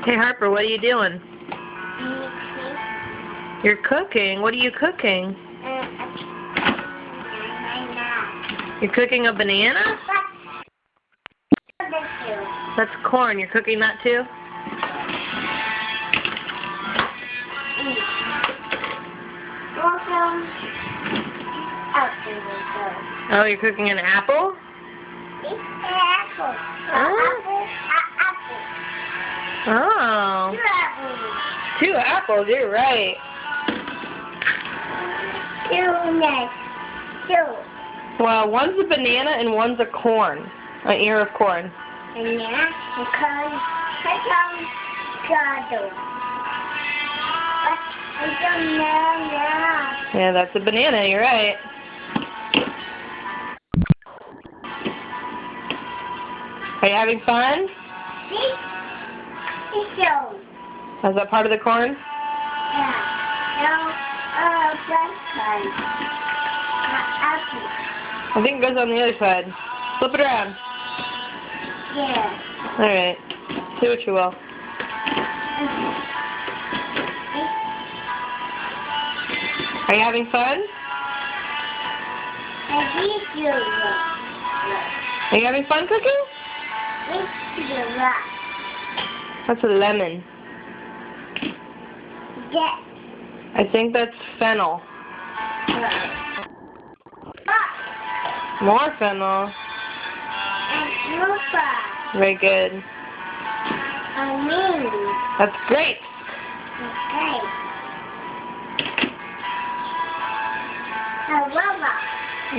Hey Harper, what are you doing? You're cooking? What are you cooking? You're cooking a banana? That's corn. You're cooking that too? Oh, you're cooking an apple? Apple. Oh. Two apples, you're right. Two. Well, one's a banana and one's a corn. An ear of corn. Yeah, that's a banana, you're right. Are you having fun? Is that part of the corn? I think it goes on the other side. Flip it around. Yeah. Alright. See what you will. Are you having fun? Are you having fun cooking? That's a lemon. I think that's fennel. More fennel. Very good. That's great.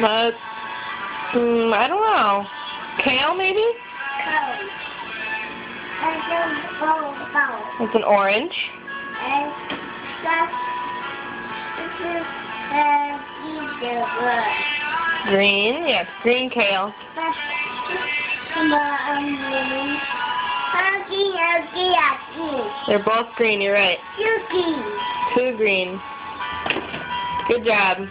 But, I don't know. Kale, maybe? It's an orange. Green, yes, green kale. They're both green, you're right. Two green. Good job.